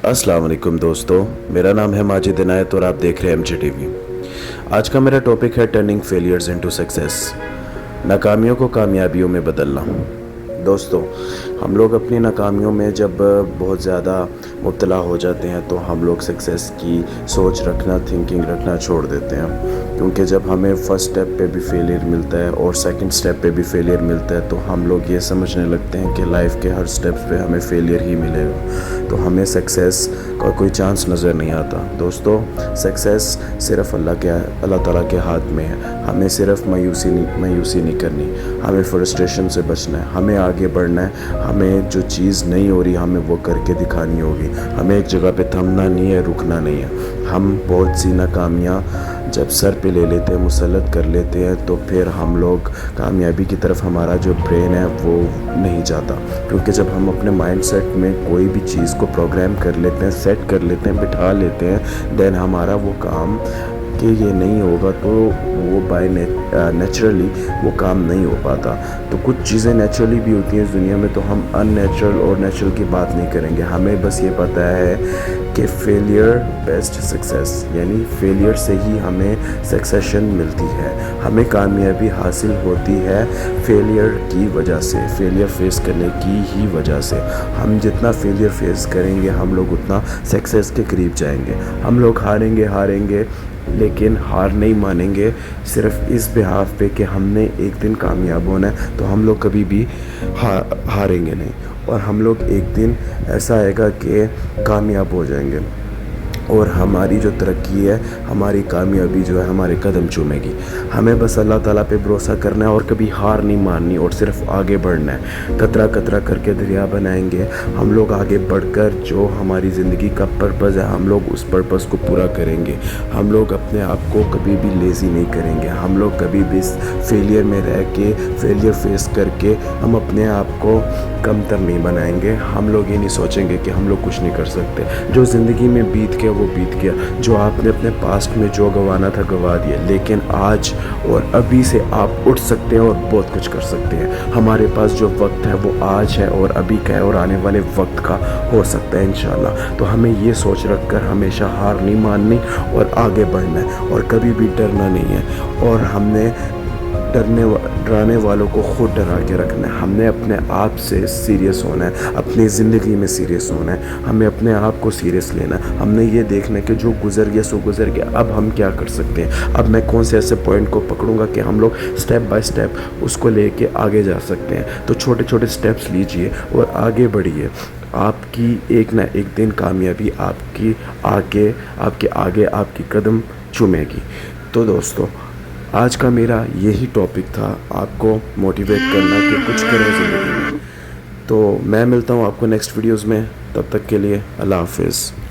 अस्सलाम वालेकुम दोस्तों, मेरा नाम है माजिद इनायत और आप देख रहे हैं MJ TV। आज का मेरा टॉपिक है टर्निंग फेलियर्स इनटू सक्सेस, नाकामियों को कामयाबियों में बदलना। दोस्तों, हम लोग अपनी नाकामियों में जब बहुत ज़्यादा मुब्तला हो जाते हैं तो हम लोग सक्सेस की सोच रखना, थिंकिंग रखना छोड़ देते हैं, क्योंकि जब हमें फ़र्स्ट स्टेप पे भी फेलियर मिलता है और सेकंड स्टेप पे भी फेलियर मिलता है तो हम लोग ये समझने लगते हैं कि लाइफ के हर स्टेप्स पे हमें फेलियर ही मिलेगा, तो हमें सक्सेस का कोई चांस नज़र नहीं आता। दोस्तों, सक्सेस सिर्फ अल्लाह ताला के हाथ में है। हमें सिर्फ मायूसी नहीं करनी, हमें फ्रस्ट्रेशन से बचना है, हमें आगे बढ़ना है। हमें जो चीज़ नहीं हो रही हमें वो करके दिखानी होगी। हमें एक जगह पे थमना नहीं है, रुकना नहीं है। हम बहुत सी नाकामियाँ जब सर पे ले लेते हैं, मुसल्लत कर लेते हैं, तो फिर हम लोग कामयाबी की तरफ हमारा जो ब्रेन है वो नहीं जाता, क्योंकि जब हम अपने माइंड सेट में कोई भी चीज़ को प्रोग्राम कर लेते हैं, सेट कर लेते हैं, बिठा लेते हैं, देन हमारा वो काम कि ये नहीं होगा तो वो बाय नेचुरली वो काम नहीं हो पाता। तो कुछ चीज़ें नेचुरली भी होती हैं इस दुनिया में, तो हम अननेचुरल और नेचुरल की बात नहीं करेंगे। हमें बस ये पता है कि फेलियर बेस्ट सक्सेस, यानी फेलियर से ही हमें सक्सेशन मिलती है, हमें कामयाबी हासिल होती है फेलियर की वजह से, फेलियर फेस करने की ही वजह से। हम जितना फेलियर फेस करेंगे हम लोग उतना सक्सेस के करीब जाएंगे। हम लोग हारेंगे लेकिन हार नहीं मानेंगे सिर्फ इस बिहाफ पे कि हमने एक दिन कामयाब होना है, तो हम लोग कभी भी हारेंगे नहीं, और हम लोग एक दिन ऐसा आएगा कि कामयाब हो जाएंगे और हमारी जो तरक्की है, हमारी कामयाबी जो है हमारे कदम चूमेगी। हमें बस अल्लाह ताला पे भरोसा करना है और कभी हार नहीं माननी और सिर्फ आगे बढ़ना है। कतरा कतरा करके दरिया बनाएंगे। हम लोग आगे बढ़कर जो हमारी ज़िंदगी का पर्पज़ है हम लोग उस पर्पज़ को पूरा करेंगे। हम लोग अपने आप को कभी भी लेज़ी नहीं करेंगे। हम लोग कभी भी इस फेलियर में रह के, फेलियर फेस करके हम अपने आप को कमतर नहीं बनाएंगे। हम लोग ये नहीं सोचेंगे कि हम लोग कुछ नहीं कर सकते। जो ज़िंदगी में बीत गया वो बीत गया, जो आपने अपने पास्ट में जो गंवाना था गंवा दिया, लेकिन आज और अभी से आप उठ सकते हैं और बहुत कुछ कर सकते हैं। हमारे पास जो वक्त है वो आज है और अभी का है और आने वाले वक्त का हो सकता है इंशाल्लाह। तो हमें ये सोच रख कर हमेशा हार नहीं माननी और आगे बढ़ना है और कभी भी डरना नहीं है। और हमने डराने वालों को खुद डरा के रखना है। हमने अपने आप से सीरियस होना है, अपनी ज़िंदगी में सीरियस होना है, हमें अपने आप को सीरियस लेना है। हमने ये देखना है कि जो गुज़र गया सो गुज़र गया, अब हम क्या कर सकते हैं, अब मैं कौन से ऐसे पॉइंट को पकड़ूंगा कि हम लोग स्टेप बाय स्टेप उसको लेके आगे जा सकते हैं। तो छोटे छोटे स्टेप्स लीजिए और आगे बढ़िए। आपकी एक ना एक दिन कामयाबी आपके आगे आपकी कदम चूमेगी। तो दोस्तों, आज का मेरा यही टॉपिक था, आपको मोटिवेट करना कि कुछ करें ज़िंदगी में। तो मैं मिलता हूँ आपको नेक्स्ट वीडियोज़ में, तब तक के लिए अल्लाह हाफ़िज़।